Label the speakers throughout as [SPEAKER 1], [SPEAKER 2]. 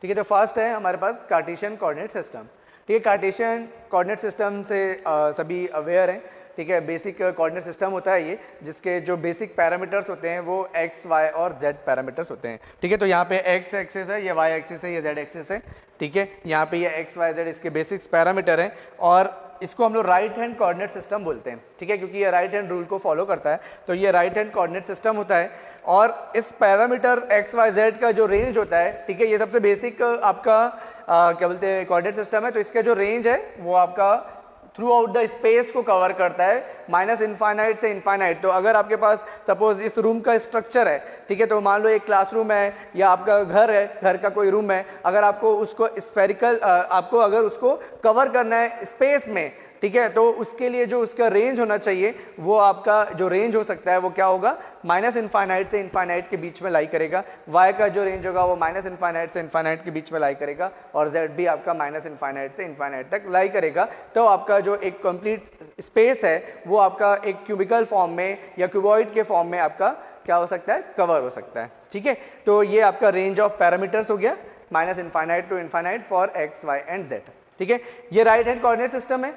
[SPEAKER 1] ठीक है। तो फर्स्ट है हमारे पास कार्टेशियन कोऑर्डिनेट सिस्टम। ठीक है, कार्टेशियन कोऑर्डिनेट सिस्टम से सभी अवेयर हैं। ठीक है, बेसिक कोऑर्डिनेट सिस्टम होता है ये, जिसके जो बेसिक पैरामीटर्स होते हैं वो x, y और z पैरामीटर्स होते हैं। ठीक है, तो यहाँ पे x एक्सिस है, ये y एक्सिस है, ये z एक्सिस है। ठीक है, यहाँ पे ये x, y, z इसके बेसिक्स पैरामीटर हैं और इसको हम लोग राइट हैंड कोऑर्डिनेट सिस्टम बोलते हैं। ठीक है, क्योंकि ये राइट हैंड रूल को फॉलो करता है, तो ये राइट हैंड कोऑर्डिनेट सिस्टम होता है। और इस पैरामीटर x, y, z का जो रेंज होता है, ठीक है, ये सबसे बेसिक आपका क्या बोलते हैं कोऑर्डिनेट सिस्टम है। तो इसका जो रेंज है वो आपका थ्रू आउट द स्पेस को कवर करता है, माइनस इनफाइनाइट से इनफाइनाइट। तो अगर आपके पास सपोज इस रूम का स्ट्रक्चर है, ठीक है, तो मान लो एक क्लासरूम है या आपका घर है, घर का कोई रूम है, अगर आपको उसको स्फेरिकल आपको अगर उसको कवर करना है स्पेस में, ठीक है, तो उसके लिए जो उसका रेंज होना चाहिए वो आपका जो रेंज हो सकता है वो क्या होगा, माइनस इनफाइनाइट से इनफाइनाइट के बीच में लाई करेगा। y का जो रेंज होगा वो माइनस इनफाइनाइट से इनफाइनाइट के बीच में लाई करेगा और z भी आपका माइनस इनफाइनाइट से इनफाइनाइट तक लाई करेगा। तो आपका जो एक कंप्लीट स्पेस है वो आपका एक क्यूबिकल फॉर्म में या क्यूबॉइड के फॉर्म में आपका क्या हो सकता है, कवर हो सकता है। ठीक है, तो ये आपका रेंज ऑफ पैरामीटर्स हो गया, minus infinite to infinite for x, y and z। ठीक है, ये राइट हैंड कोऑर्डिनेट सिस्टम है।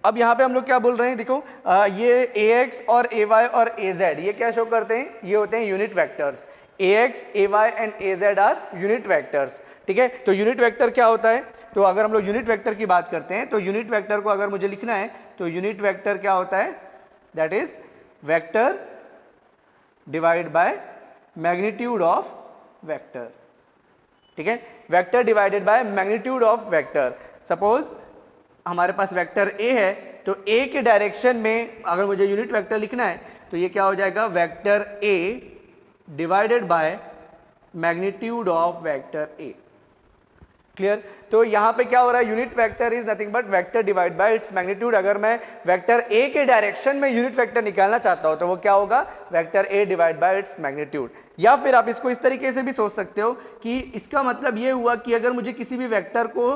[SPEAKER 1] अब यहाँ पे हम लोग क्या बोल रहे हैं, देखो ये ax और ay और az ये क्या शो करते हैं, ये होते हैं unit vectors. ax, ay and az are unit vectors. ठीक है, तो यूनिट वेक्टर क्या होता है, तो अगर हम लोग यूनिट वेक्टर की बात करते हैं तो यूनिट वेक्टर को अगर मुझे लिखना है तो यूनिट वेक्टर क्या होता है, that is vector divide by magnitude of vector. ठीक है, vector divided by magnitude of vector. Suppose हमारे पास वेक्टर a है, तो a के डायरेक्शन में अगर मुझे यूनिट वेक्टर लिखना है तो ये क्या हो जाएगा, vector a divided by magnitude of vector a। Clear, तो यहाँ पे क्या हो रहा है, unit vector is nothing but vector divide by its magnitude. अगर मैं वेक्टर a के डायरेक्शन में यूनिट वेक्टर निकालना चाहता हूं तो वो क्या होगा, vector a divide by its magnitude. या फिर आप इसको इस तरीके से भी सोच सकते हो कि इसका मतलब ये हुआ कि अगर मुझे किसी भी वेक्टर को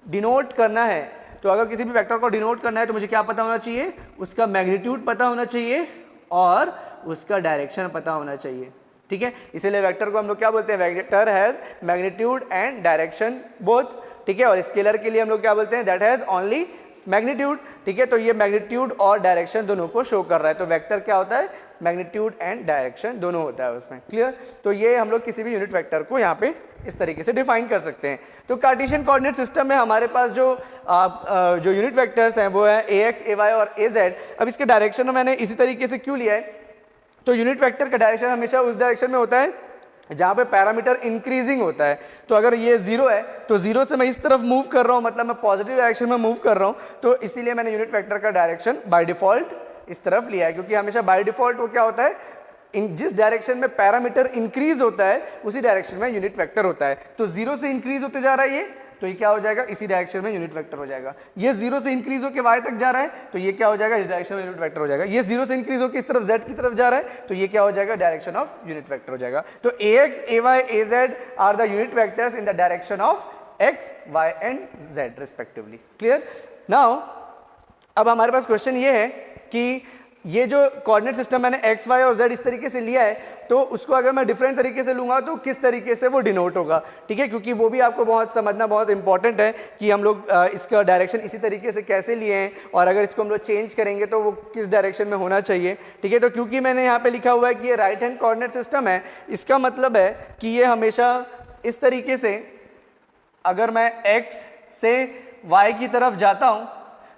[SPEAKER 1] डिनोट करना है, तो अगर किसी भी वेक्टर को डिनोट करना है तो मुझे क्या पता होना चाहिए, उसका मैग्नीट्यूड पता होना चाहिए और उसका डायरेक्शन पता होना चाहिए। ठीक है, इसीलिए वेक्टर को हम लोग क्या बोलते हैं, vector has magnitude and direction both. ठीक है, और स्केलर के लिए हम लोग क्या बोलते हैं, दैट हैज ओनली मैग्नीट्यूड। ठीक है, तो ये मैग्नीट्यूड और डायरेक्शन दोनों को शो कर रहा है। तो वेक्टर क्या होता है, मैग्नीट्यूड एंड डायरेक्शन दोनों होता है उसमें। क्लियर, तो ये हम लोग किसी भी यूनिट वेक्टर को यहाँ पे इस तरीके से डिफाइन कर सकते हैं। तो कार्टेशियन कोऑर्डिनेट सिस्टम में हमारे पास जो यूनिट वेक्टर्स हैं वो है ax, ay और az। अब इसके डायरेक्शन मैंने इसी तरीके से क्यों लिया है, तो यूनिट वेक्टर का डायरेक्शन हमेशा उस डायरेक्शन में होता है जहाँ पे पैरामीटर इंक्रीजिंग होता है। तो अगर ये 0 है तो 0 से मैं इस तरफ मूव कर रहा हूँ, मतलब मैं पॉजिटिव डायरेक्शन में मूव कर रहा हूँ, तो इसीलिए मैंने यूनिट वेक्टर का डायरेक्शन बाय डिफॉल्ट इस तरफ लिया है। क्योंकि हमेशा बाय डिफॉल्ट वो क्या होता है, जिस डायरेक्शन में पैरामीटर इंक्रीज होता है उसी डायरेक्शन में यूनिट वेक्टर होता है। तो 0 से इंक्रीज होते जा रहा है ये, तो ये क्या हो जाएगा, इसी डायरेक्शन में यूनिट वेक्टर हो जाएगा। ये 0 से इंक्रीज होकर y तक जा रहा है तो ये क्या हो जाएगा, इस डायरेक्शन में यूनिट वेक्टर हो जाएगा। ये 0 से इंक्रीज होकर इस तरफ z की तरफ जा रहा है तो ये क्या हो जाएगा, डायरेक्शन ऑफ यूनिट वेक्टर हो जाएगा। तो ax, ay, az are the unit vectors in the direction of x, y and z respectively. Clear, now अब हमारे पास क्वेश्चन ये है कि ये जो कोऑर्डिनेट सिस्टम मैंने x, y और z इस तरीके से लिया है, तो उसको अगर मैं डिफरेंट तरीके से लूंगा तो किस तरीके से वो डिनोट होगा। ठीक है, क्योंकि वो भी आपको बहुत समझना बहुत इंपॉर्टेंट है कि हम लोग इसका डायरेक्शन इसी तरीके से कैसे लिए हैं और अगर इसको हम लोग चेंज करेंगे तो वो किस डायरेक्शन में होना चाहिए। ठीक है, तो क्योंकि मैंने यहाँ पे लिखा हुआ है कि ये राइट हैंड कोऑर्डिनेट सिस्टम है, इसका मतलब है कि ये हमेशा इस तरीके से, अगर मैं x से y की तरफ जाता हूँ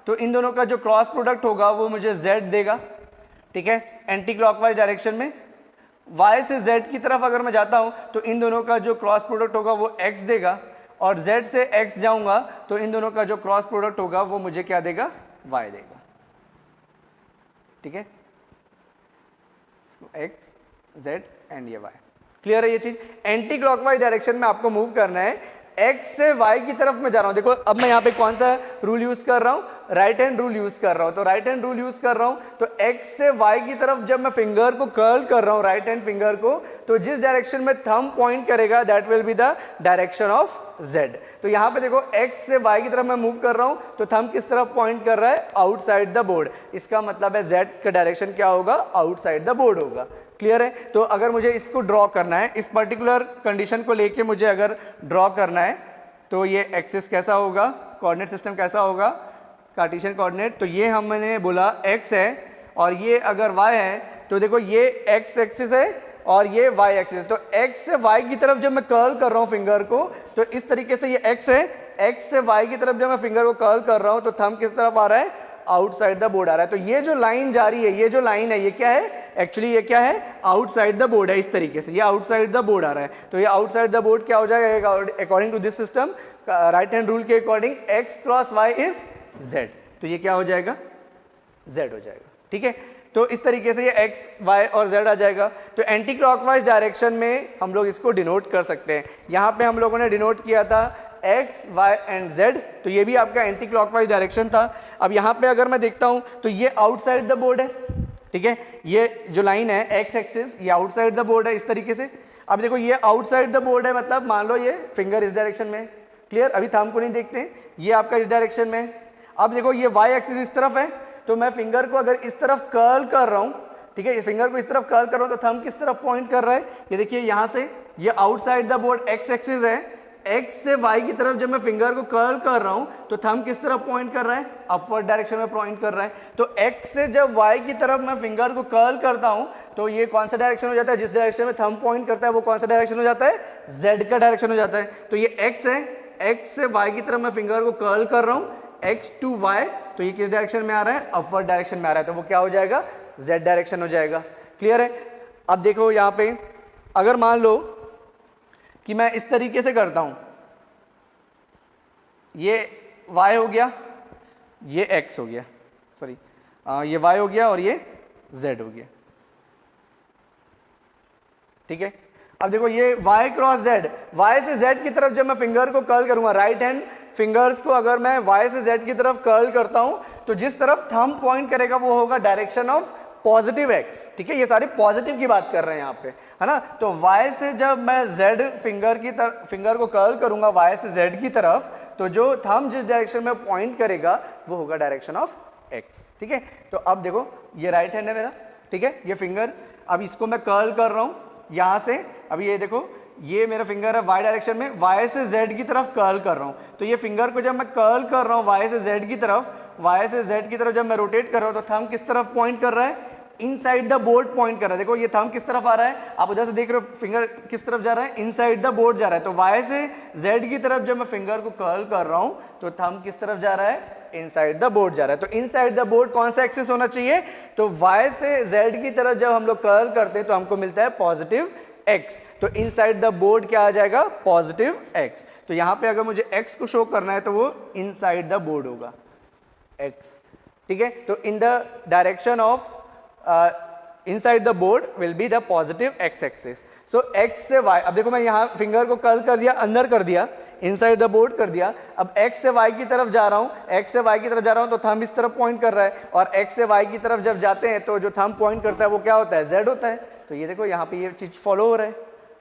[SPEAKER 1] तो इन दोनों का जो क्रॉस प्रोडक्ट होगा वो मुझे z देगा। ठीक है, एंटी क्लॉकवाइज डायरेक्शन में। y से z की तरफ अगर मैं जाता हूं तो इन दोनों का जो क्रॉस प्रोडक्ट होगा वो x देगा, और z से x जाऊंगा तो इन दोनों का जो क्रॉस प्रोडक्ट होगा वो मुझे क्या देगा, y देगा। ठीक है, x, z एंड ये y। क्लियर है ये चीज। एंटी क्लॉकवाइज डायरेक्शन में आपको मूव करना है, x से y की तरफ मैं जा रहा हूं। देखो अब मैं यहाँ पे कौन सा रूल यूज कर रहा हूं, राइट हैंड रूल यूज कर रहा हूं। तो राइट हैंड रूल यूज कर रहा हूं तो x से y की तरफ जब मैं फिंगर को कर्ल कर रहा हूं, राइट हैंड फिंगर को, तो जिस डायरेक्शन में थंब पॉइंट करेगा that will be the direction of z। तो यहाँ पे देखो x से y की तरफ मैं मूव कर रहा हूं तो थंब किस तरफ पॉइंट कर रहा है, आउटसाइड द बोर्ड। इसका मतलब है z का डायरेक्शन क्या होगा, आउटसाइड द बोर्ड होगा। क्लियर है। तो अगर मुझे इसको ड्रॉ करना है, इस पर्टिकुलर कंडीशन को लेके मुझे अगर ड्रॉ करना है तो ये एक्सिस कैसा होगा, कोऑर्डिनेट सिस्टम कैसा होगा, कार्टेशियन कोऑर्डिनेट। तो ये हमने बोला x है और ये अगर y है तो देखो ये x एक्सिस है और ये y एक्सिस है। तो x से y की तरफ जब मैं कर्ल कर रहा हूँ फिंगर को तो इस तरीके से ये x है, x से y की तरफ जब मैं फिंगर को कर्ल कर रहा हूँ तो थंब किस तरफ आ रहा है, आउटसाइड द बोर्ड आ रहा है। तो ये जो लाइन जा रही है, ये जो लाइन है, ये क्या है, एक्चुअली ये क्या है, आउटसाइड द बोर्ड है। इस तरीके से ये आउटसाइड द बोर्ड आ रहा है। तो ये आउटसाइड द बोर्ड क्या हो जाएगा according to this system, right hand rule के according x cross y is z। तो ये क्या हो जाएगा, z हो जाएगा। ठीक है, तो इस तरीके से ये x, y और z आ जाएगा। तो एंटी क्लॉकवाइज डायरेक्शन में हम लोग इसको डिनोट कर सकते हैं। यहाँ पे हम लोगों ने डिनोट किया था x, y एंड z, तो ये भी आपका एंटी क्लॉकवाइज डायरेक्शन था। अब यहाँ पे अगर मैं देखता हूँ तो ये आउटसाइड द बोर्ड है। ठीक है, ये जो लाइन है x एक्सिस, ये आउटसाइड द बोर्ड है इस तरीके से। अब देखो ये आउटसाइड द बोर्ड है, मतलब मान लो ये फिंगर इस डायरेक्शन में, क्लियर, अभी थंब को नहीं देखते हैं, ये आपका इस डायरेक्शन में। अब देखो ये y एक्सिस इस तरफ है, तो मैं फिंगर को अगर इस तरफ कर्ल कर रहा हूं, ठीक है, ये फिंगर को इस तरफ कर्ल कर रहा हूं तो थंब किस तरफ पॉइंट कर रहा है, ये देखिए यहां से, ये outside the board x axis है, x से y की तरफ जब मैं फिंगर को कर्ल कर रहा हूं तो थंब किस तरफ पॉइंट कर रहा है, अपवर्ड डायरेक्शन में पॉइंट कर रहा है। तो x से जब y की तरफ मैं फिंगर को कर्ल करता हूं तो ये कौन सा डायरेक्शन हो जाता है, जिस डायरेक्शन में थंब पॉइंट करता है वो कौन सा डायरेक्शन हो जाता है, z का डायरेक्शन हो जाता है। तो ये x है, x से y की तरफ मैं फिंगर को कर्ल कर रहा हूं, x टू y, तो ये किस डायरेक्शन में आ रहा है, अपवर्ड डायरेक्शन में आ रहा है, तो वो क्या हो जाएगा, z डायरेक्शन हो जाएगा। क्लियर है। अब देखो यहाँ पे अगर मान लो कि मैं इस तरीके से करता हूं, ये y हो गया, ये x हो गया, सॉरी ये y हो गया और ये z हो गया। ठीक है, अब देखो ये y क्रॉस z, y से z की तरफ जब मैं फिंगर को कर्ल करूंगा, राइट हैंड फिंगर्स को अगर मैं y से z की तरफ कर्ल करता हूं तो जिस तरफ थंब पॉइंट करेगा वो होगा डायरेक्शन ऑफ पॉजिटिव x। ठीक है, ये सारी पॉजिटिव की बात कर रहे हैं यहाँ पे, है ना। तो y से जब मैं z फिंगर को कर्ल करूंगा y से z की तरफ, तो जो थंब जिस डायरेक्शन में पॉइंट करेगा वो होगा डायरेक्शन ऑफ x। ठीक है, तो अब देखो ये राइट हैंड है मेरा, ठीक है, ये फिंगर, अब इसको मैं कर्ल कर रहा हूं यहां से, अब ये देखो ये मेरा फिंगर है y डायरेक्शन में, y से z की तरफ कर्ल कर रहा हूं। तो ये फिंगर को जब मैं कर्ल कर रहा हूं y से z की तरफ, y से z की तरफ जब मैं रोटेट कर रहा हूं तो थंब किस तरफ पॉइंट कर रहा है, इनसाइड द बोर्ड पॉइंट कर रहा है। देखो ये थंब किस तरफ आ रहा है, आप उधर से देख रहे हो फिंगर किस तरफ जा रहा है, इनसाइड द बोर्ड जा रहा है। तो y से z की तरफ जब मैं फिंगर को कर्ल कर रहा हूं तो थंब किस तरफ जा रहा है, इनसाइड द बोर्ड जा रहा है। तो इनसाइड द बोर्ड कौन सा एक्सिस होना चाहिए, तो y से z की तरफ जब हम लोग कर्ल करते हैं तो हमको मिलता है पॉजिटिव x। तो इनसाइड द बोर्ड क्या आ जाएगा, पॉजिटिव x। तो यहां पे अगर मुझे x को शो करना है तो वो इनसाइड द बोर्ड होगा x। ठीक है, तो इन the direction of inside the board will be the positive x axis. So x से y, अब देखो मैं यहां फिंगर को कर्ल कर दिया, अंदर कर दिया, इनसाइड द बोर्ड कर दिया। अब x से y की तरफ जा रहा हूं, x से y की तरफ जा रहा हूं तो थंब इस तरफ पॉइंट कर रहा है, और x से y की तरफ जब जाते हैं तो जो थंब पॉइंट करता है वो क्या होता है, z होता है। तो ये देखो यहाँ पे ये चीज फॉलो हो रहा है।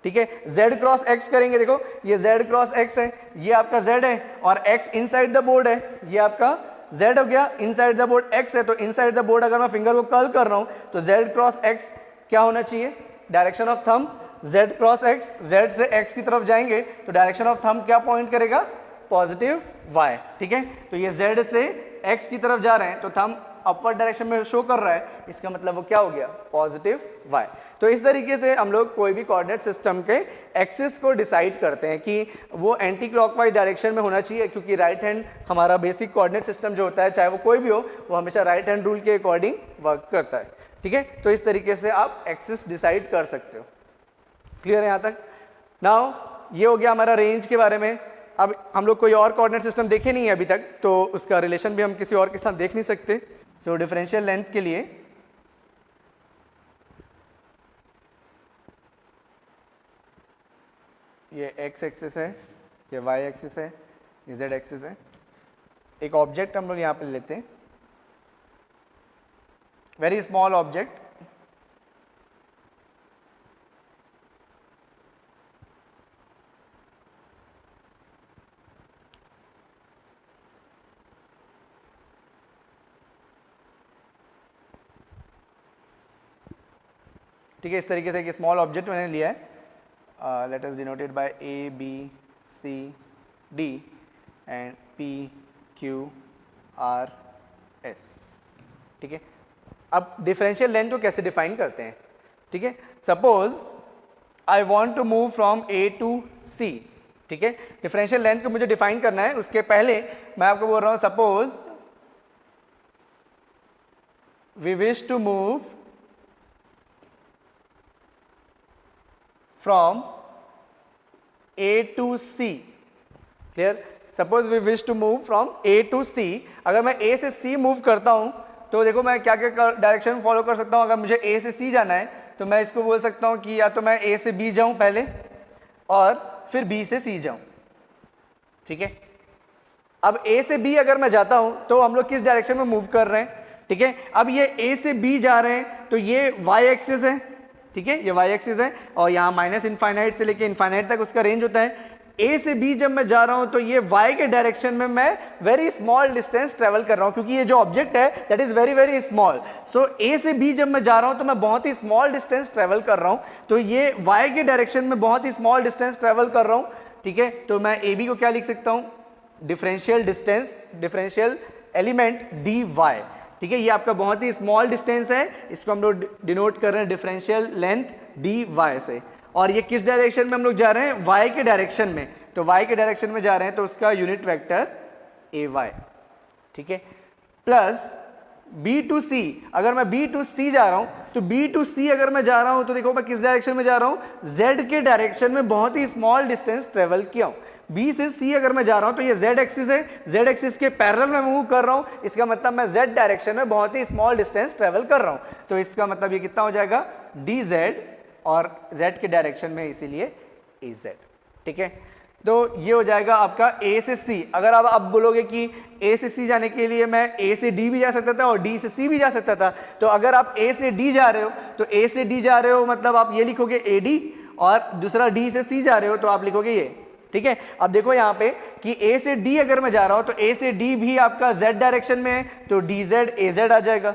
[SPEAKER 1] ठीक है, z क्रॉस x करेंगे, देखो ये z क्रॉस x है, ये आपका z है, और x इनसाइड द बोर्ड है, ये आपका z हो गया, इनसाइड द बोर्ड x है। तो इनसाइड द बोर्ड अगर मैं फिंगर को कर्ल कर रहा हूं तो z क्रॉस x क्या होना चाहिए, direction of thumb z cross x, z से x की तरफ जाएंगे तो डायरेक्शन ऑफ थंब क्या पॉइंट करेगा, पॉजिटिव y। ठीक है, तो ये z से x की तरफ जा रहे हैं तो थंब अपवर्ड डायरेक्शन में शो कर रहा है, इसका मतलब वो क्या हो गया, पॉजिटिव y। तो इस तरीके से हम लोग कोई भी कोऑर्डिनेट सिस्टम के एक्सिस को डिसाइड करते हैं कि वो एंटी क्लॉकवाइज डायरेक्शन में होना चाहिए, क्योंकि राइट हैंड हमारा बेसिक कोऑर्डिनेट सिस्टम जो होता है, चाहे वो कोई भी हो, वो हमेशा राइट हैंड रूल के अकॉर्डिंग वर्क करता है। ठीक है, तो इस तरीके से आप एक्सिस डिसाइड कर सकते हो। क्लियर है यहाँ तक। नाउ ये हो गया हमारा रेंज के बारे में। अब हम लोग कोई और कोऑर्डिनेट सिस्टम देखे नहीं है अभी तक, तो उसका रिलेशन भी हम किसी और के साथ देख नहीं सकते। सो डिफरेंशियल लेंथ के लिए ये x एक्सिस है, ये y एक्सिस है, ये z एक्सिस है। एक ऑब्जेक्ट हम लोग यहाँ पे लेते हैं, वेरी स्मॉल ऑब्जेक्ट, ठीक है, इस तरीके से एक स्मॉल ऑब्जेक्ट मैंने लिया है, let us denoted by A B C D and P Q R S. ठीक है, अब डिफरेंशियल लेंथ को कैसे डिफाइन करते हैं? ठीक है, suppose I want to move from A to C. ठीक है, डिफरेंशियल लेंथ को मुझे डिफाइन करना है, उसके पहले मैं आपको बोल रहा हूं suppose we wish to move from A to C. Clear? Suppose we wish to move from A to C. अगर मैं ए से सी मूव करता हूं तो देखो मैं क्या क्या डायरेक्शन फॉलो कर सकता हूं। अगर मुझे ए से सी जाना है तो मैं इसको बोल सकता हूं कि या तो मैं ए से बी जाऊं पहले और फिर बी से सी जाऊं। ठीक है, अब ए से बी अगर मैं जाता हूं तो हम लोग किस डायरेक्शन में मूव कर रहे हैं? ठीक है, अब ये ए से बी जा रहे हैं तो ये वाई एक्सिस है। ठीक है, ये वाई एक्सिस है और यहाँ माइनस इनफाइनाइट से लेके इनफाइनाइट तक उसका रेंज होता है। ए से बी जब मैं जा रहा हूं तो ये y के डायरेक्शन में मैं वेरी स्मॉल डिस्टेंस ट्रेवल कर रहा हूं, क्योंकि ये जो ऑब्जेक्ट है that is very very small. So A से बी जब मैं जा रहा हूं तो मैं बहुत ही स्मॉल डिस्टेंस ट्रेवल कर रहा हूं, तो ये y के डायरेक्शन में बहुत ही स्मॉल डिस्टेंस ट्रेवल कर रहा हूं। ठीक है, तो मैं ए बी को क्या लिख सकता हूं? Differential distance, differential element D Y. ठीक है, ये आपका बहुत ही स्मॉल डिस्टेंस है, इसको हम लोग डिनोट कर रहे हैं डिफरेंशियल लेंथ डी वाई से। और ये किस डायरेक्शन में हम लोग जा रहे हैं? y के डायरेक्शन में। तो y के डायरेक्शन में जा रहे हैं तो उसका यूनिट वेक्टर ए वाई। ठीक है, प्लस b टू c। अगर मैं b टू c जा रहा हूं तो b टू c अगर मैं जा रहा हूं तो देखो मैं किस डायरेक्शन में जा रहा हूं? z के डायरेक्शन में बहुत ही स्मॉल डिस्टेंस ट्रेवल किया हूं। b से c अगर मैं जा रहा हूं तो ये z एक्सिस है, z एक्सिस के पैरेलल में मूव कर रहा हूं, इसका मतलब मैं z डायरेक्शन में बहुत ही स्मॉल डिस्टेंस ट्रेवल कर रहा हूं। तो इसका मतलब ये कितना हो जाएगा? dz, और z के डायरेक्शन में इसीलिए az। ठीक है, तो ये हो जाएगा आपका a से c। अगर आप अब बोलोगे कि a से c जाने के लिए मैं a से d भी जा सकता था और d से c भी जा सकता था, तो अगर आप a से d जा रहे हो तो a से d जा रहे हो मतलब आप ये लिखोगे ad, और दूसरा d से c जा रहे हो तो आप लिखोगे ये। ठीक है, अब देखो यहाँ पे कि a से d अगर मैं जा रहा हूं तो a से d भी आपका z डायरेक्शन में है, तो dz az आ जाएगा।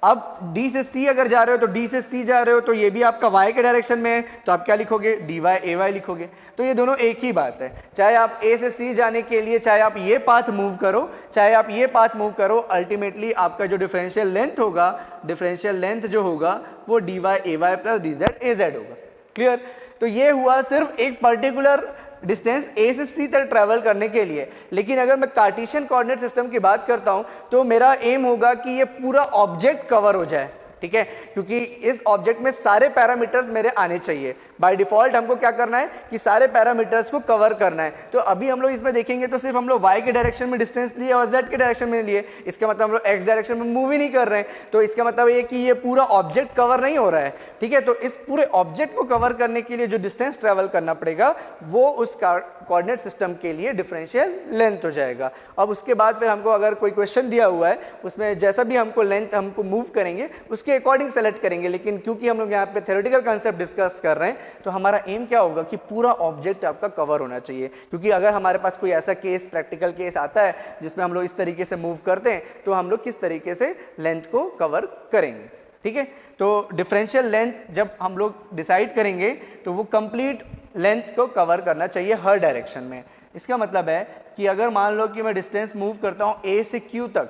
[SPEAKER 1] अब d से c अगर जा रहे हो तो d से c जा रहे हो तो ये भी आपका y के डायरेक्शन में है, तो आप क्या लिखोगे? dy ay लिखोगे। तो ये दोनों एक ही बात है, चाहे आप a से c जाने के लिए चाहे आप ये पाथ मूव करो चाहे आप ये पाथ मूव करो, अल्टीमेटली आपका जो डिफरेंशियल लेंथ होगा, डिफरेंशियल लेंथ जो होगा वो dy ay plus dz az होगा। क्लियर? तो ये हुआ सिर्फ एक पर्टिकुलर डिस्टेंस a से c तक ट्रैवल करने के लिए। लेकिन अगर मैं कार्टेशियन कोऑर्डिनेट सिस्टम की बात करता हूं तो मेरा एम होगा कि ये पूरा ऑब्जेक्ट कवर हो जाए। ठीक है, क्योंकि इस ऑब्जेक्ट में सारे पैरामीटर्स मेरे आने चाहिए। बाय डिफॉल्ट हमको क्या करना है कि सारे पैरामीटर्स को कवर करना है। तो अभी हम लोग इसमें देखेंगे तो सिर्फ हम लोग y के डायरेक्शन में डिस्टेंस लिए और z के डायरेक्शन में लिए, इसका मतलब हम लोग x डायरेक्शन में मूव ही नहीं कर रहे हैं। तो इसका मतलब ये कि ये पूरा ऑब्जेक्ट कवर नहीं हो रहा है। ठीक है, तो इस पूरे ऑब्जेक्ट को कवर करने के लिए जो डिस्टेंस ट्रेवल करना पड़ेगा वो उस कोऑर्डिनेट सिस्टम के लिए डिफरेंशियल लेंथ हो जाएगा। अब उसके बाद फिर हमको अगर कोई क्वेश्चन दिया हुआ है उसमें जैसा भी हमको लेंथ हमको मूव करेंगे उसके अकॉर्डिंग सेलेक्ट करेंगे। लेकिन क्योंकि हम लोग यहाँ पे थ्योरेटिकल कंसेप्ट डिस्कस कर रहे हैं तो हमारा एम क्या होगा कि पूरा ऑब्जेक्ट आपका कवर होना चाहिए। क्योंकि अगर हमारे पास कोई ऐसा केस, प्रैक्टिकल केस आता है जिसमें हम लोग इस तरीके से मूव करते हैं तो हम लोग किस तरीके से लेंथ को कवर करेंगे। ठीक है, तो डिफरेंशियल लेंथ जब हम लोग डिसाइड करेंगे तो वो कंप्लीट लेंथ को कवर करना चाहिए हर डायरेक्शन में। इसका मतलब है कि अगर मान लो कि मैं डिस्टेंस मूव करता हूँ a से q तक,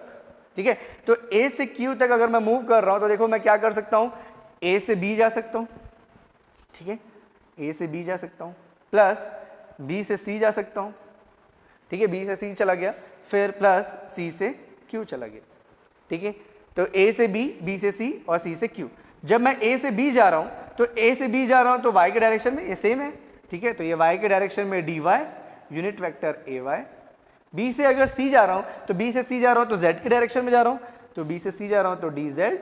[SPEAKER 1] ठीक है, तो a से q तक अगर मैं मूव कर रहा हूँ तो देखो मैं क्या कर सकता हूँ? a से b जा सकता हूँ। ठीक है, a से b जा सकता हूँ, प्लस b से c जा सकता हूँ। ठीक है, b से c चला गया, फिर प्लस c से q चला गया। ठीक है, तो a से b, b से c और c से q। जब मैं a से b जा रहा हूँ तो a से b जा रहा हूँ तो y के डायरेक्शन में ये सेम है। ठीक है, तो ये y के डायरेक्शन में dy unit vector ay। b से अगर c जा रहा हूँ तो b से c जा रहा हूँ तो z के डायरेक्शन में जा रहा हूँ, तो b से c जा रहा हूँ तो dz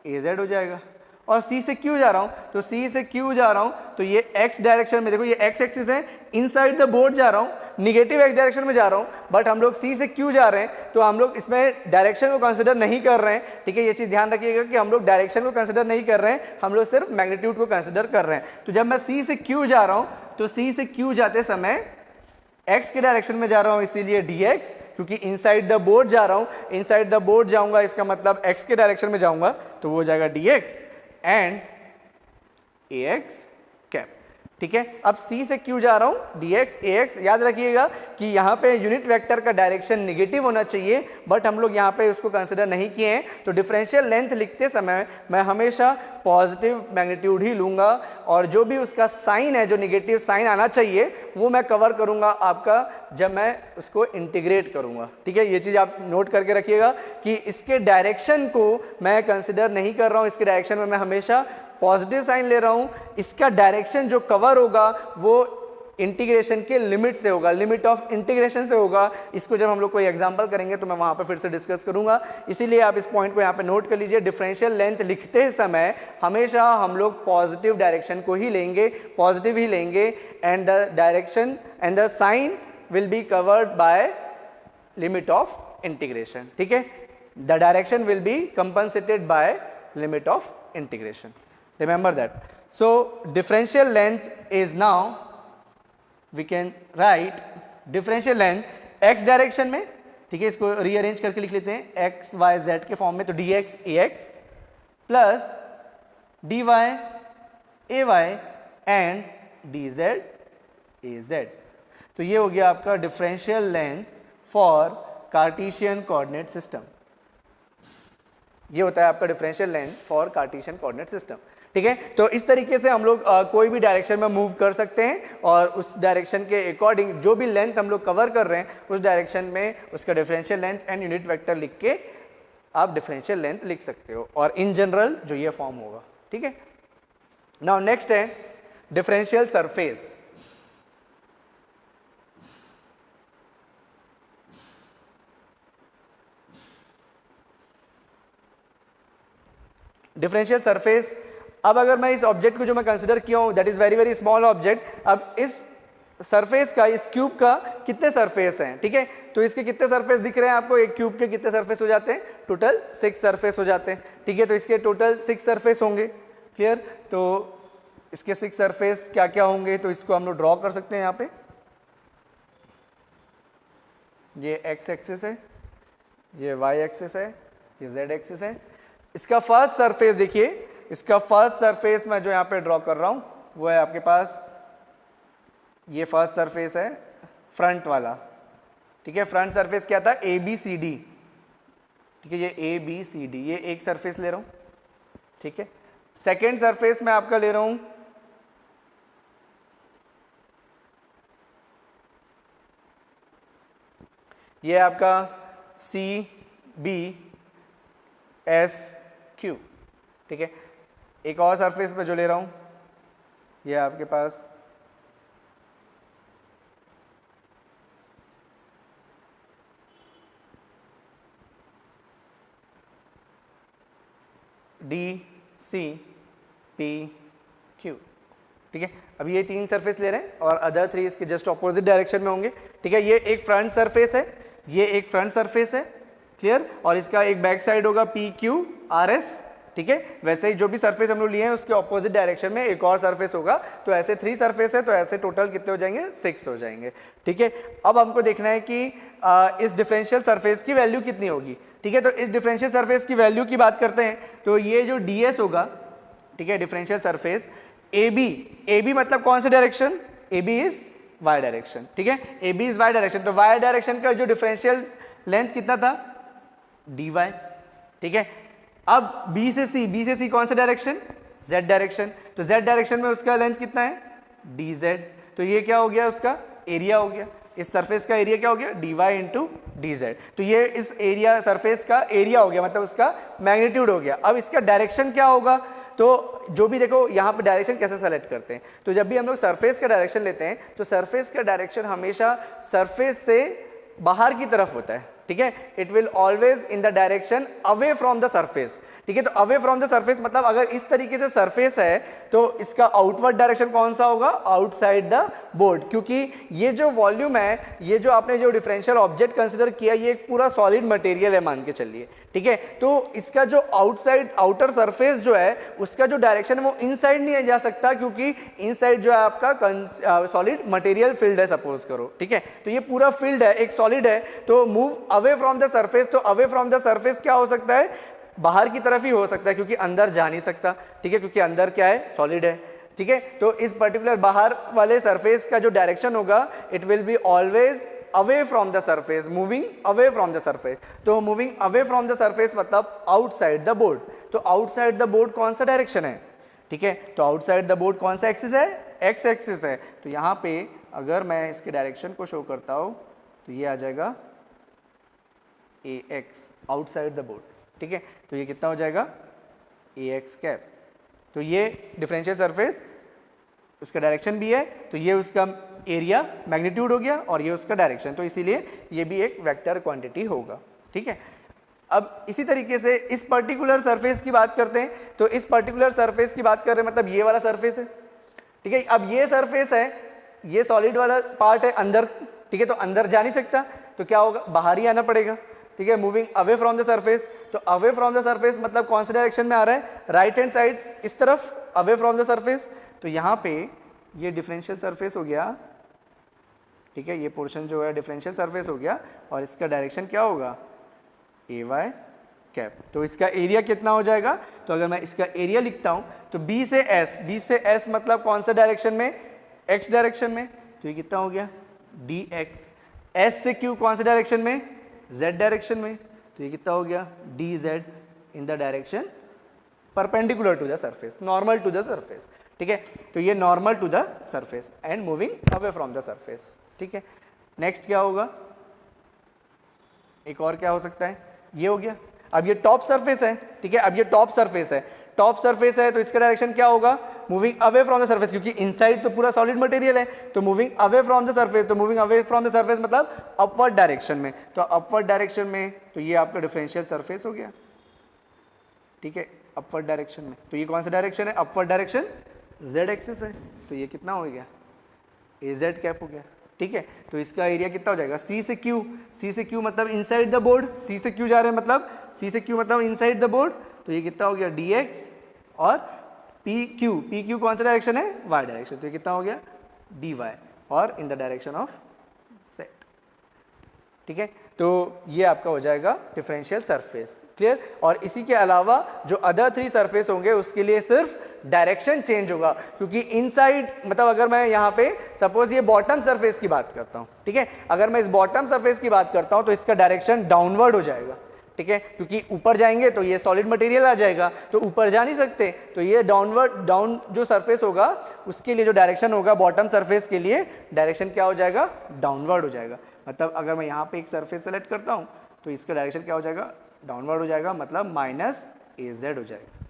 [SPEAKER 1] az हो जाएगा। और c से q जा रहा हूँ तो c से q जा रहा हूँ तो ये x डायरेक्शन में, देखो ये x एक्सिस है, इनसाइड द बोर्ड जा रहा हूँ, निगेटिव x डायरेक्शन में जा रहा हूँ, बट हम लोग c से q जा रहे हैं तो हम लोग इसमें डायरेक्शन को कंसिडर नहीं कर रहे हैं। ठीक है, ये चीज़ ध्यान रखिएगा कि हम लोग डायरेक्शन को कंसिडर नहीं कर रहे हैं, हम लोग सिर्फ मैग्नीट्यूड को कंसिडर कर रहे हैं। तो जब मैं c से q जा रहा हूँ तो c से q जाते समय x के डायरेक्शन में जा रहा हूँ इसीलिए dx, क्योंकि इनसाइड द बोर्ड जा रहा हूँ, इनसाइड द बोर्ड जाऊंगा इसका मतलब x के डायरेक्शन में जाऊंगा तो वो हो जाएगा dx एंड ax कैप। ठीक है। अब C से Q जा रहा हूं dx ax, याद रखिएगा कि यहाँ पे यूनिट वेक्टर का डायरेक्शन निगेटिव होना चाहिए, बट हम लोग यहाँ पे उसको कंसिडर नहीं किए हैं, तो डिफरेंशियल लेंथ लिखते समय मैं हमेशा पॉजिटिव मैग्नीट्यूड ही लूंगा और जो भी उसका साइन है, जो निगेटिव साइन आना चाहिए, वो मैं कवर करूंगा आपका जब मैं उसको इंटीग्रेट करूंगा। ठीक है, ये चीज़ आप नोट करके रखिएगा कि इसके डायरेक्शन को मैं कंसिडर नहीं कर रहा हूँ, इसके डायरेक्शन में मैं हमेशा पॉजिटिव साइन ले रहा हूं। इसका डायरेक्शन जो कवर होगा वो इंटीग्रेशन के लिमिट से होगा, लिमिट ऑफ इंटीग्रेशन से होगा। इसको जब हम लोग कोई एग्जांपल करेंगे तो मैं वहां पर फिर से डिस्कस करूंगा, इसीलिए आप इस पॉइंट को यहां पे नोट कर लीजिए। डिफरेंशियल लेंथ लिखते समय हमेशा हम लोग पॉजिटिव डायरेक्शन को ही लेंगे, पॉजिटिव ही लेंगे, and the direction and the sign will be covered by limit of integration. ठीक है, the direction will be compensated by limit of integration, remember that. So differential length is, now we can write differential length x direction में। ठीक है, इसको rearrange करके लिख लेते हैं x y z के फॉर्म में, तो dx ax plus dy ay and dz az। तो ये हो गया आपका differential length for Cartesian coordinate system. ये होता है आपका differential length for Cartesian coordinate system. ठीक है, तो इस तरीके से हम लोग कोई भी डायरेक्शन में मूव कर सकते हैं और उस डायरेक्शन के अकॉर्डिंग जो भी लेंथ हम लोग कवर कर रहे हैं उस डायरेक्शन में उसका differential length and unit vector लिख के आप डिफरेंशियल लेंथ लिख सकते हो, और इन जनरल जो ये फॉर्म होगा। ठीक है, नाउ नेक्स्ट है डिफरेंशियल सरफेस। डिफरेंशियल सरफेस, अब अगर मैं इस ऑब्जेक्ट को जो मैं कंसिडर किया हूं that is very very small object, अब इस सरफेस का, इस क्यूब का कितने सरफेस हैं? ठीक है, तो इसके कितने सरफेस दिख रहे हैं आपको? एक क्यूब के कितने सरफेस हो जाते हैं? टोटल 6 सरफेस हो जाते हैं। ठीक है, तो इसके टोटल 6 सरफेस होंगे। क्लियर? तो इसके 6 सरफेस क्या क्या होंगे, तो इसको हम लोग ड्रॉ कर सकते हैं। यहाँ पे ये एक्स एक्सिस है, ये वाई एक्सिस है, ये जेड एक्सिस है। इसका फर्स्ट सरफेस देखिए, इसका फर्स्ट सरफेस मैं जो यहाँ पे ड्रॉ कर रहा हूँ वो है आपके पास, ये फर्स्ट सरफेस है फ्रंट वाला। ठीक है, फ्रंट सरफेस क्या था? A B C D. ठीक है, ये ए बी सी डी, ये एक सरफेस ले रहा हूँ। ठीक है, सेकेंड सरफेस मैं आपका ले रहा हूँ ये आपका सी बी एस क्यू। ठीक है, एक और सरफेस पे जो ले रहा हूं ये आपके पास डी सी पी क्यू। ठीक है, अब ये 3 सरफेस ले रहे हैं और अदर 3 इसके जस्ट ऑपोजिट डायरेक्शन में होंगे। ठीक है, ये एक फ्रंट सरफेस है, ये एक फ्रंट सरफेस है। क्लियर? और इसका एक बैक साइड होगा पी क्यू आर एस। ठीक है, वैसे ही जो भी सरफेस हम लोग लिए हैं उसके ऑपोजिट डायरेक्शन में एक और सरफेस होगा, तो ऐसे 3 सरफेस है, तो ऐसे टोटल कितने हो जाएंगे? 6 हो जाएंगे। ठीक है, अब हमको देखना है कि इस डिफरेंशियल सरफेस की वैल्यू कितनी होगी। ठीक है, तो इस डिफरेंशियल सरफेस की वैल्यू की बात करते हैं, तो ये जो ds होगा, ठीक है, डिफरेंशियल सरफेस ए बी मतलब कौन सा direction? A B is Y direction. ठीक है, A B is Y direction, तो वाई डायरेक्शन का जो डिफरेंशियल लेंथ कितना था? dy। ठीक है, अब बी से सी कौन सा डायरेक्शन? z डायरेक्शन, तो z डायरेक्शन में उसका लेंथ कितना है? dz। तो ये क्या हो गया? उसका एरिया हो गया। इस सरफेस का एरिया क्या हो गया? dy into dz। तो ये इस एरिया सरफेस का एरिया हो गया, मतलब उसका मैग्नीट्यूड हो गया। अब इसका डायरेक्शन क्या होगा? तो जो भी देखो यहाँ पे डायरेक्शन कैसे सेलेक्ट करते हैं, तो जब भी हम लोग सरफेस का डायरेक्शन लेते हैं तो सरफेस का डायरेक्शन हमेशा सरफेस से बाहर की तरफ होता है। ठीक है, it will always in the direction away from the surface. ठीक है, तो अवे फ्रॉम द सरफेस मतलब अगर इस तरीके से सरफेस है तो इसका आउटवर्ड डायरेक्शन कौन सा होगा? आउटसाइड द बोर्ड, क्योंकि ये जो वॉल्यूम है, ये जो आपने जो डिफरेंशियल ऑब्जेक्ट कंसिडर किया, ये एक पूरा सॉलिड मटेरियल है मान के चलिए। ठीक है, तो इसका जो आउटसाइड आउटर सरफेस जो है उसका जो डायरेक्शन है वो इनसाइड नहीं जा सकता, क्योंकि इनसाइड जो है आपका सॉलिड मटेरियल फील्ड है सपोज करो। ठीक है, तो ये पूरा फील्ड है, एक सॉलिड है, तो move away from the surface, तो अवे फ्रॉम द सरफेस क्या हो सकता है? बाहर की तरफ ही हो सकता है, क्योंकि अंदर जा नहीं सकता। ठीक है, क्योंकि अंदर क्या है? सॉलिड है। ठीक है। तो इस पर्टिकुलर बाहर वाले सरफेस का जो डायरेक्शन होगा it will be always away from the surface, moving away from the surface. तो moving away from the surface मतलब आउटसाइड द बोर्ड। तो आउटसाइड द बोर्ड कौन सा डायरेक्शन है, ठीक है। तो आउटसाइड द बोर्ड कौन सा एक्सिस है, एक्स एक्सिस है। तो यहाँ पे अगर मैं इसके डायरेक्शन को शो करता हूँ तो ये आ जाएगा ए एक्स आउटसाइड द बोर्ड, ठीक है। तो ये कितना हो जाएगा ए एक्स कैप। तो ये डिफरेंशियल सरफेस उसका डायरेक्शन भी है, तो ये उसका एरिया मैग्नीट्यूड हो गया और ये उसका डायरेक्शन, तो इसीलिए ये भी एक वेक्टर क्वांटिटी होगा, ठीक है। अब इसी तरीके से इस पर्टिकुलर सरफेस की बात करते हैं। तो इस पर्टिकुलर सरफेस की बात कर रहे हैं मतलब ये वाला सरफेस है, ठीक है। अब ये सरफेस है, ये सॉलिड वाला पार्ट है अंदर, ठीक है। तो अंदर जा नहीं सकता, तो क्या होगा, बाहर ही आना पड़ेगा, ठीक है। Moving away from the surface. तो अवे फ्रॉम द सरफेस मतलब कौन से डायरेक्शन में आ रहा है, राइट हैंड साइड इस तरफ, अवे फ्रॉम द सरफेस। तो यहाँ पे ये डिफरेंशियल सरफेस हो गया, ठीक है। ये पोर्शन जो है डिफरेंशियल सरफेस हो गया और इसका डायरेक्शन क्या होगा, ए वाई कैप। तो इसका एरिया कितना हो जाएगा, तो अगर मैं इसका एरिया लिखता हूँ तो बी से एस मतलब कौन सा डायरेक्शन में, एक्स डायरेक्शन में। तो ये कितना हो गया डी एक्स। एस से क्यू कौन से डायरेक्शन में, जेड डायरेक्शन में। तो ये कितना हो गया D Z in the direction perpendicular to the surface, normal to the surface, ठीक है। तो ये normal to the surface and moving away from the surface, ठीक है। नेक्स्ट क्या होगा, एक और क्या हो सकता है, ये हो गया। अब ये टॉप सरफेस है, ठीक है। अब ये टॉप सरफेस है, टॉप सरफेस है तो इसका डायरेक्शन क्या होगा, moving away from the surface, क्योंकि इनसाइड तो पूरा सॉलिड मटेरियल है। तो moving away from the surface, तो moving away from the surface मतलब अपवर्ड डायरेक्शन में। तो अपवर्ड डायरेक्शन में तो ये आपका डिफरेंशियल सरफेस हो गया, ठीक है, अपवर्ड डायरेक्शन में। तो ये कौन सा डायरेक्शन है, अपवर्ड डायरेक्शन, जेड एक्सिस है। तो ये कितना हो गया ए जेड कैप हो गया, ठीक है। तो इसका एरिया कितना हो जाएगा, सी से क्यू। सी से क्यू मतलब इनसाइड द बोर्ड, सी से क्यू जा रहे हैं मतलब, सी से क्यू मतलब इनसाइड द बोर्ड। तो ये कितना हो गया डी एक्स और पी क्यू कौन सा डायरेक्शन है, वाई डायरेक्शन। तो ये कितना हो गया डी वाई और इन द डायरेक्शन ऑफ सेट, ठीक है। तो ये आपका हो जाएगा डिफरेंशियल सरफेस, क्लियर। और इसी के अलावा जो अदर 3 सरफेस होंगे उसके लिए सिर्फ डायरेक्शन चेंज होगा, क्योंकि इनसाइड मतलब अगर मैं यहाँ पे सपोज ये बॉटम सरफेस की बात करता हूँ, ठीक है। अगर मैं इस बॉटम सरफेस की बात करता हूँ तो इसका डायरेक्शन डाउनवर्ड हो जाएगा, ठीक है, क्योंकि ऊपर जाएंगे तो ये सॉलिड मटेरियल आ जाएगा, तो ऊपर जा नहीं सकते। तो ये डाउन जो सरफेस होगा उसके लिए जो डायरेक्शन होगा बॉटम सरफेस के लिए डायरेक्शन क्या हो जाएगा, डाउनवर्ड हो जाएगा। मतलब अगर मैं यहाँ पे एक सरफेस सेलेक्ट करता हूँ तो इसका डायरेक्शन क्या हो जाएगा, डाउनवर्ड हो जाएगा, मतलब माइनस ए जेड हो जाएगा,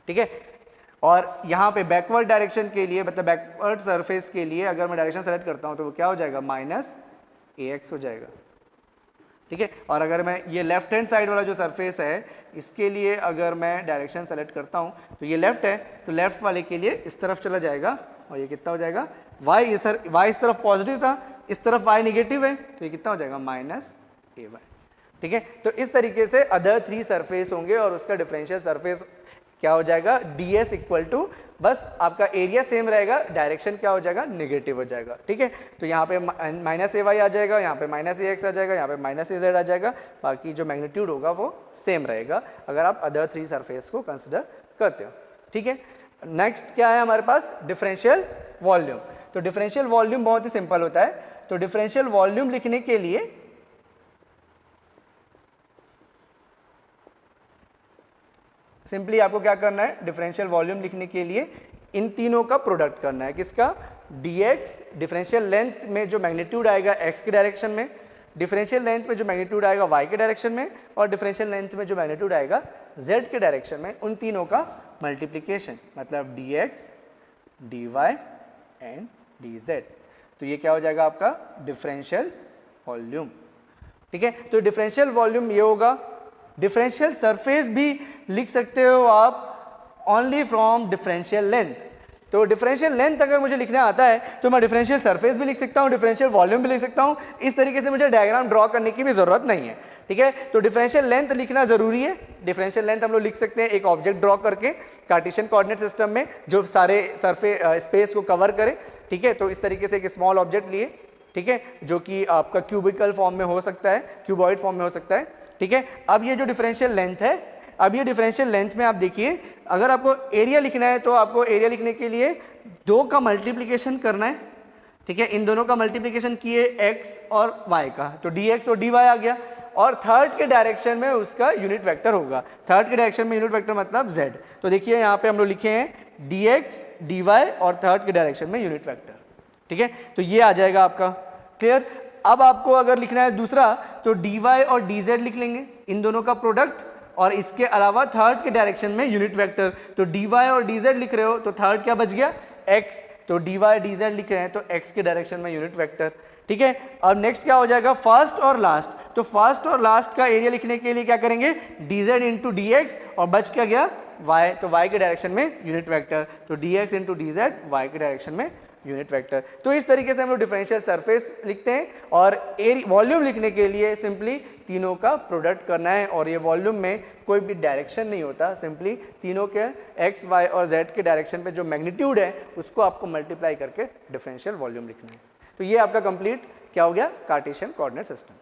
[SPEAKER 1] ठीक है। और यहाँ पे बैकवर्ड डायरेक्शन के लिए मतलब बैकवर्ड सरफेस के लिए अगर मैं डायरेक्शन सेलेक्ट करता हूँ तो वो क्या हो जाएगा, माइनस ए एक्स हो जाएगा, ठीक है। और अगर मैं ये लेफ्ट हैंड साइड वाला जो सरफेस है इसके लिए अगर मैं डायरेक्शन सेलेक्ट करता हूँ तो ये लेफ्ट है, तो लेफ्ट वाले के लिए इस तरफ चला जाएगा और ये कितना हो जाएगा वाई इस तरफ पॉजिटिव था, इस तरफ वाई निगेटिव है, तो ये कितना हो जाएगा माइनस ए वाई, ठीक है। तो इस तरीके से अदर 3 सरफेस होंगे और उसका डिफरेंशियल सरफेस क्या हो जाएगा, डी एस इक्वल टू, बस आपका एरिया सेम रहेगा, डायरेक्शन क्या हो जाएगा, नेगेटिव हो जाएगा, ठीक है। तो यहाँ पे माइनस ए वाई आ जाएगा, यहाँ पे माइनस ए एक्स आ जाएगा, यहाँ पे माइनस ए जेड आ जाएगा, बाकी जो मैग्नीट्यूड होगा वो सेम रहेगा अगर आप अदर 3 सरफेस को कंसिडर करते हो, ठीक है। नेक्स्ट क्या है हमारे पास, डिफरेंशियल वॉल्यूम। तो डिफरेंशियल वॉल्यूम बहुत ही सिंपल होता है। तो डिफरेंशियल वॉल्यूम लिखने के लिए सिंपली आपको क्या करना है, डिफरेंशियल वॉल्यूम लिखने के लिए इन तीनों का प्रोडक्ट करना है। किसका, dx, डिफरेंशियल लेंथ में जो मैग्नीट्यूड आएगा x के डायरेक्शन में, डिफरेंशियल लेंथ में जो मैग्नीट्यूड आएगा y के डायरेक्शन में, और डिफरेंशियल लेंथ में जो मैग्नीट्यूड आएगा z के डायरेक्शन में, उन तीनों का मल्टीप्लिकेशन, मतलब dx, dy एंड dz। तो ये क्या हो जाएगा आपका डिफरेंशियल वॉल्यूम, ठीक है। तो डिफरेंशियल वॉल्यूम ये होगा। डिफरेंशियल सरफेस भी लिख सकते हो आप ओनली फ्रॉम डिफरेंशियल लेंथ। तो डिफरेंशियल लेंथ अगर मुझे लिखना आता है तो मैं डिफरेंशियल सरफेस भी लिख सकता हूँ, डिफरेंशियल वॉल्यूम भी लिख सकता हूँ। इस तरीके से मुझे डायग्राम ड्रॉ करने की भी जरूरत नहीं है, ठीक है। तो डिफरेंशियल लेंथ लिखना जरूरी है। डिफरेंशियल लेंथ हम लोग लिख सकते हैं एक ऑब्जेक्ट ड्रॉ करके कार्टेशियन कोऑर्डिनेट सिस्टम में जो सारे सरफेस स्पेस को कवर करे, ठीक है। तो इस तरीके से एक स्मॉल ऑब्जेक्ट लिए, ठीक है, जो कि आपका क्यूबिकल फॉर्म में हो सकता है, क्यूबॉइड फॉर्म में हो सकता है, ठीक है। अब ये जो डिफरेंशियल लेंथ है, अब ये डिफरेंशियल लेंथ में आप देखिए, अगर आपको एरिया लिखना है तो आपको एरिया लिखने के लिए 2 का मल्टीप्लिकेशन करना है, ठीक है। इन दोनों का मल्टीप्लिकेशन किए x और y का, तो dx और dy आ गया, और थर्ड के डायरेक्शन में उसका यूनिट वेक्टर होगा। थर्ड के डायरेक्शन में यूनिट वेक्टर मतलब z। तो देखिए यहाँ पे हम लोग लिखे हैं dx dy और थर्ड के डायरेक्शन में यूनिट वेक्टर, ठीक है। तो ये आ जाएगा आपका क्लियर। अब आपको अगर लिखना है दूसरा तो dy और dz लिख लेंगे, इन दोनों का प्रोडक्ट, और इसके अलावा थर्ड के डायरेक्शन में यूनिट वेक्टर। तो dy और dz लिख रहे हो तो थर्ड क्या बच गया, x, तो dy dz लिख रहे हैं तो x के डायरेक्शन में यूनिट वेक्टर, ठीक है। अब नेक्स्ट क्या हो जाएगा, फर्स्ट और लास्ट। तो फर्स्ट और लास्ट का एरिया लिखने के लिए क्या करेंगे, dz इंटू dx, और बच क्या गया y, तो y के डायरेक्शन में यूनिट वेक्टर, तो dx इंटू dz y के डायरेक्शन में यूनिट वेक्टर। तो इस तरीके से हम लोग डिफरेंशियल सरफेस लिखते हैं, और वॉल्यूम लिखने के लिए सिंपली तीनों का प्रोडक्ट करना है, और ये वॉल्यूम में कोई भी डायरेक्शन नहीं होता, सिंपली तीनों के x, y और z के डायरेक्शन पे जो मैग्नीट्यूड है उसको आपको मल्टीप्लाई करके डिफरेंशियल वॉल्यूम लिखना है। तो ये आपका कंप्लीट क्या हो गया, कार्टेशियन कोऑर्डिनेट सिस्टम।